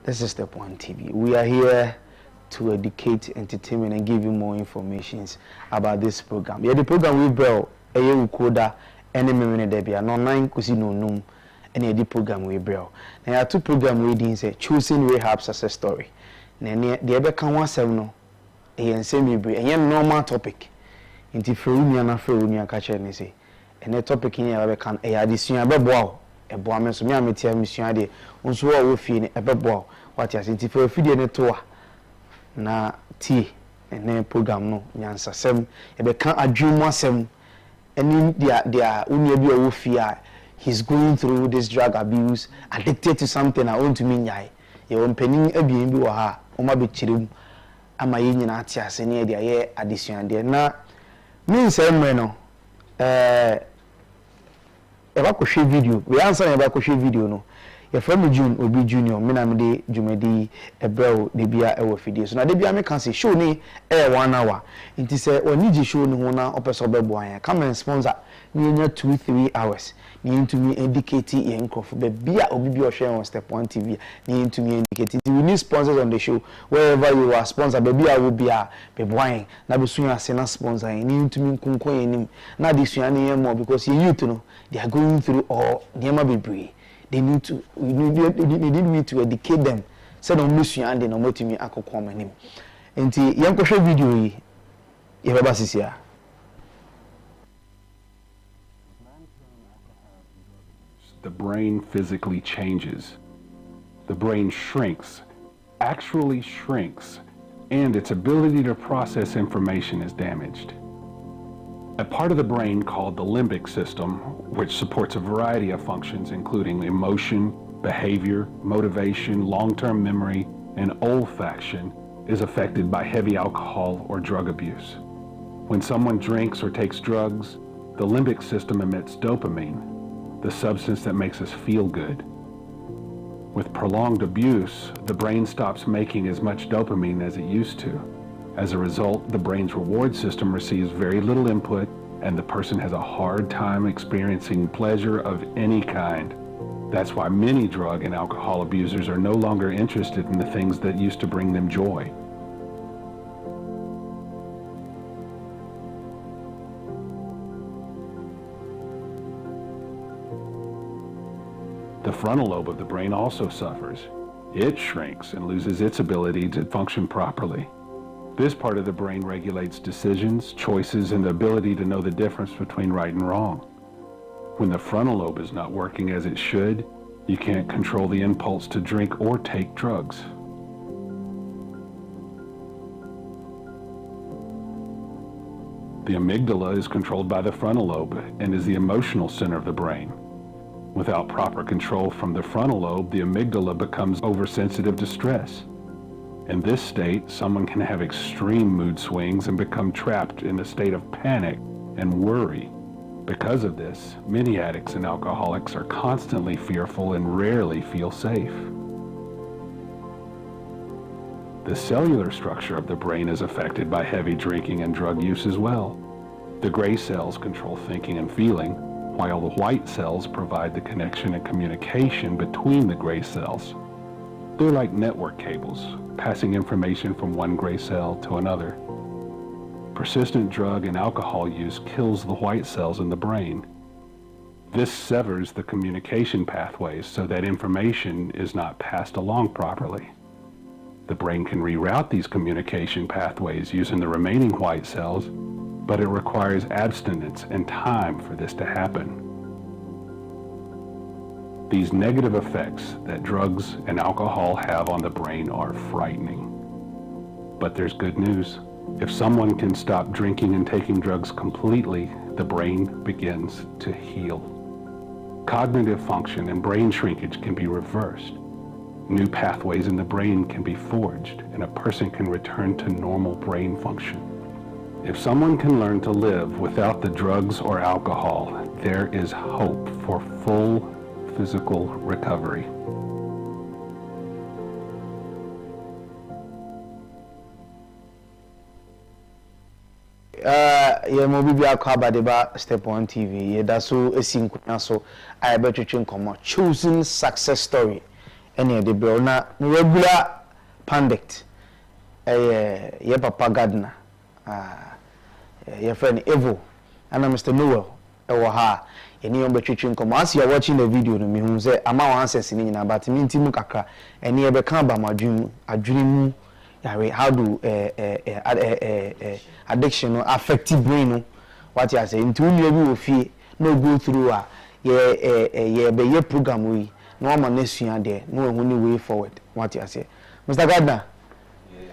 This is Step One TV. We are here to educate, entertainment, and give you more information about this program. Yeah, the program we brought a ukoda any minute there be no 9 kusi no num any the program we brought. Now there are 2 programs we did say choosing rehab success story. Now the ebe kan 17 no e same be a normal topic. Inti ferunia na ferunia ka che ni say. And topic in ebe kan e addition abebo a boa me so me ametia mission de nso wo fie ni ebebo what you inti fe fidie ne to na tie ene program no nyansasem ebe kan adwumu asem eni dia unia bi wo fie a he's going through this drug abuse, addicted to something I want to mean yai ye won panin abien bi wo ha o ma be kirem ama ye nyina ate ase ne dia ye addition de na me say me no eba ko hwe video we answer eba ko hwe video no ye from June obi junior me na me de jumedi ebrel de bia e wo fidie so na de bia me kan say show ni 1 hour nti say oni ji show ni ho na opeso bebo an come and sponsor ni nya 2-3 hours ni into me indicate ye nkofo be bia obi bi o hwe on Step One TV ni into me indicate we need sponsors on the show wherever you are sponsor be bia wo bia bebo an na be sunya se na sponsor ni into me konkon enim na de sunya ni more because you youth no they are going through all niema bebre. They need to need me to educate them. So don't miss you and no motimi akoko manim. Enti yanko hwe video yi ye baba sisia. The brain physically changes. The brain shrinks, actually shrinks, and its ability to process information is damaged. A part of the brain called the limbic system, which supports a variety of functions including emotion, behavior, motivation, long-term memory, and olfaction, is affected by heavy alcohol or drug abuse. When someone drinks or takes drugs, the limbic system emits dopamine, the substance that makes us feel good. With prolonged abuse, the brain stops making as much dopamine as it used to. As a result, the brain's reward system receives very little input, and the person has a hard time experiencing pleasure of any kind. That's why many drug and alcohol abusers are no longer interested in the things that used to bring them joy. The frontal lobe of the brain also suffers. It shrinks and loses its ability to function properly. This part of the brain regulates decisions, choices, and the ability to know the difference between right and wrong. When the frontal lobe is not working as it should, you can't control the impulse to drink or take drugs. The amygdala is controlled by the frontal lobe and is the emotional center of the brain. Without proper control from the frontal lobe, the amygdala becomes oversensitive to stress. In this state, someone can have extreme mood swings and become trapped in a state of panic and worry. Because of this, many addicts and alcoholics are constantly fearful and rarely feel safe. The cellular structure of the brain is affected by heavy drinking and drug use as well. The gray cells control thinking and feeling, while the white cells provide the connection and communication between the gray cells. They're like network cables, passing information from one gray cell to another. Persistent drug and alcohol use kills the white cells in the brain. This severs the communication pathways so that information is not passed along properly. The brain can reroute these communication pathways using the remaining white cells, but it requires abstinence and time for this to happen. These negative effects that drugs and alcohol have on the brain are frightening. But there's good news. If someone can stop drinking and taking drugs completely, the brain begins to heal. Cognitive function and brain shrinkage can be reversed. New pathways in the brain can be forged, and a person can return to normal brain function. If someone can learn to live without the drugs or alcohol, there is hope for full physical recovery. Yeah, maybe be a deba Step One TV. Yeah, that's so a single so I bet you think choosing success story. any the bro na regular pandit ye papa gardener your friend Evo and Mr. Noel ha any on between come as you are watching the video no me hu say ama wan answers ni nyina but me ntimu kakra any e be kan ba adwene how do addiction affect brain no what you say into you be ofie no go through ye program we no ma na sua there no hu ni way forward what you say Mr. Gardner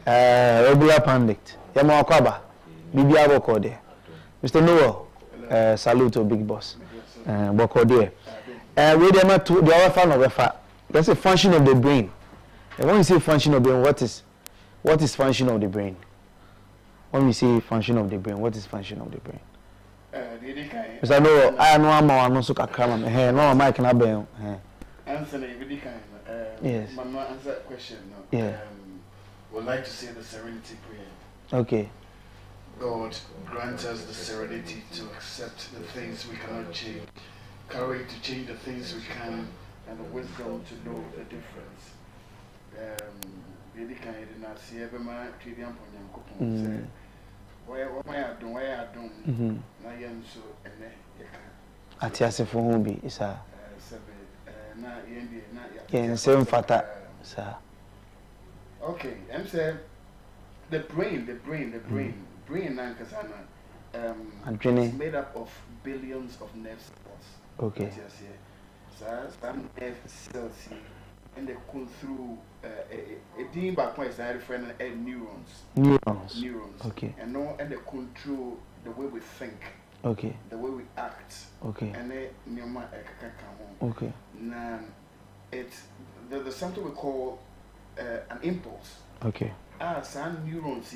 regular pandit ye ma kwaba bibi aboko there Mr. Noel salute to big boss boko there we dem to the other fan of the that's a function of the brain. And when you say function of the brain, what is function of the brain? When we say function of the brain, what is function of the brain? Because I know I'm not so calm. Hey, no, Mike and Abel. Answer really kind. Yes. Mama, answer that question. Yeah. Would like to say the serenity prayer. Okay. God grant us the serenity to accept the things we cannot change, courage to change the things we can, and the wisdom to know the difference. Really kind of not see every man treating upon young couple. Why I don't, I am so and then Atiase for whom be, sir. Not Yeah, same fata, sir. Okay, I'm saying the brain, is made up of billions of nerve cells. Okay. So some nerve cells and they come through a dean back point is referring to neurons. Okay. And no, and they control the way we think. Okay. The way we act. Okay. And they okay. Now there's something we call an impulse. Okay. Some neurons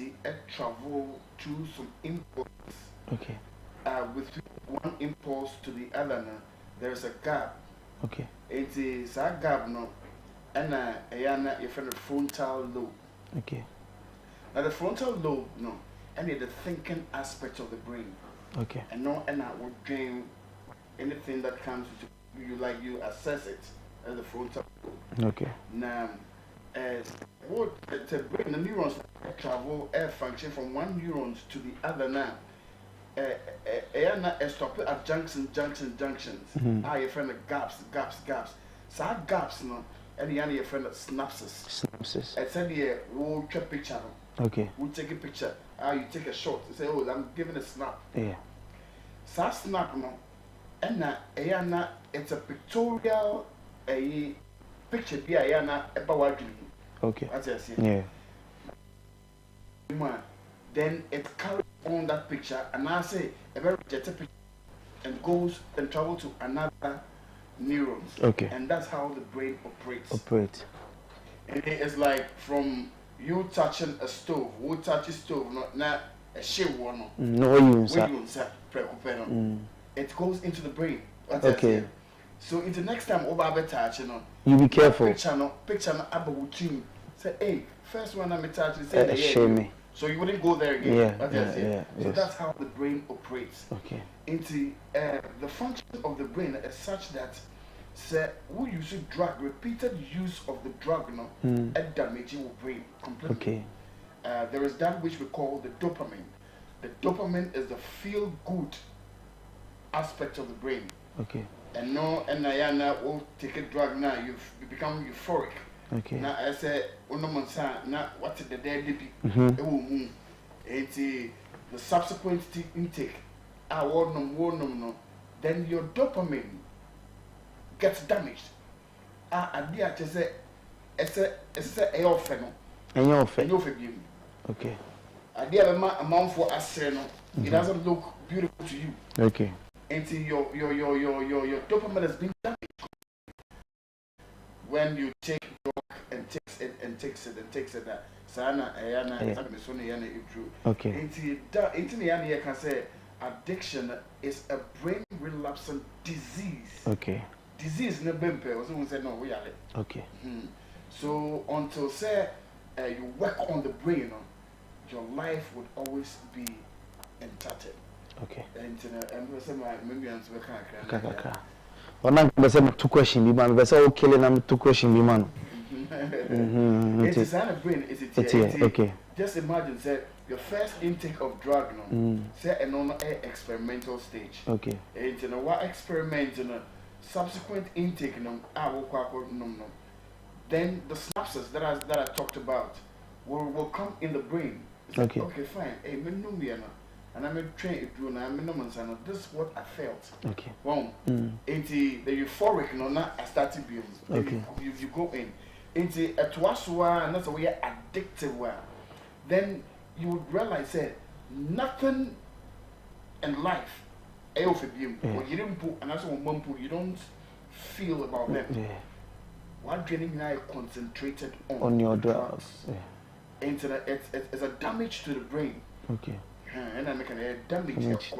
travel through some impulse. Okay. With one impulse to the other, there's a gap. Okay. It's a gap, no, and you find the frontal lobe. Okay. Now the frontal lobe, no, and the thinking aspect of the brain. Okay. And no, and I would drain anything that comes to you, like you assess it as the frontal lobe. Okay. Now, what the brain, the neurons travel function from one neurons to the other now. Stop at junctions. You find the gaps. So gaps, no, and you find the synapses. I said here, we'll take a picture. Okay. We'll take a picture. You take a shot. You say, oh, I'm giving a snap. Yeah. So snap, no, and it's a pictorial picture. Be about okay. That's it. Yeah. Then it carries on that picture, and I say a very rejected picture and goes and travels to another neurons. Okay. And that's how the brain operates. And it's like from you touching a stove, who touches stove, not a shit one. No, it goes into the brain. Okay. So in the next time over touch, you be careful. Picture no about say, hey, first one I'm touching, say shame me. So you wouldn't go there again. Yeah. So that's how the brain operates. Okay. Into the function of the brain is such that say who use drug, repeated use of the drug, it damages your brain completely. Okay. There is that which we call the dopamine. The dopamine is the feel good aspect of the brain. Okay. And no, and I will take a drug now. You become euphoric. Okay. Now I say, now what the dead be? The subsequent intake, no, then your dopamine gets damaged. It's a often. Okay. Amount for aseno. It doesn't look beautiful to you. Okay. Until your dopamine has been damaged. When you take drug and takes it that sana okay. Into the can say addiction is a brain relapsing disease. Okay. Disease no bempe or someone said no we are okay. So until say you work on the brain, your life would always be entitled. Okay. And we say my maybe answer we can. One two question be man, we say okay, na two question be man. It is on the brain. Is it here? Okay. Just imagine, say your first intake of drug, say a experimental stage. Okay. And you know what experiment, subsequent intake, then the synapses that I talked about will come in the brain. It's okay. Like, okay, fine. Hey, and I'm train it through now. This is what I felt. Okay. Well, into the euphoric, I started being. Okay. You go in. Into a twaswa, and that's a way addictive one. Then you would realize that nothing in life, or you didn't put, and that's what you don't feel about them. Yeah. What training now concentrated on your drugs. Yeah. It's a damage to the brain. Okay. And I make a damage.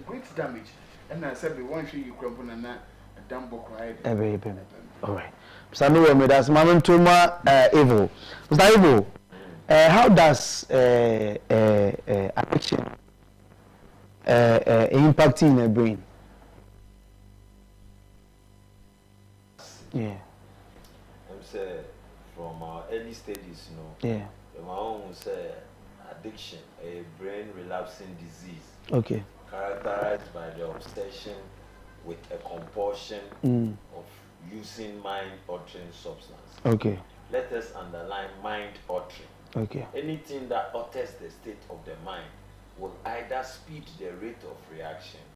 Great damage. And I said, we want you crumple and that a damn book right. All right. So no me that's Maman Toma evil. Mr. Evil, how does addiction impact in the brain? Yeah. I'm saying from our early stages, Yeah. My own say addiction, a brain relapsing disease. Okay. Characterized by the obsession with a compulsion of using mind-altering substance. Okay. Let us underline mind-altering. Okay. Anything that alters the state of the mind will either speed the rate of reaction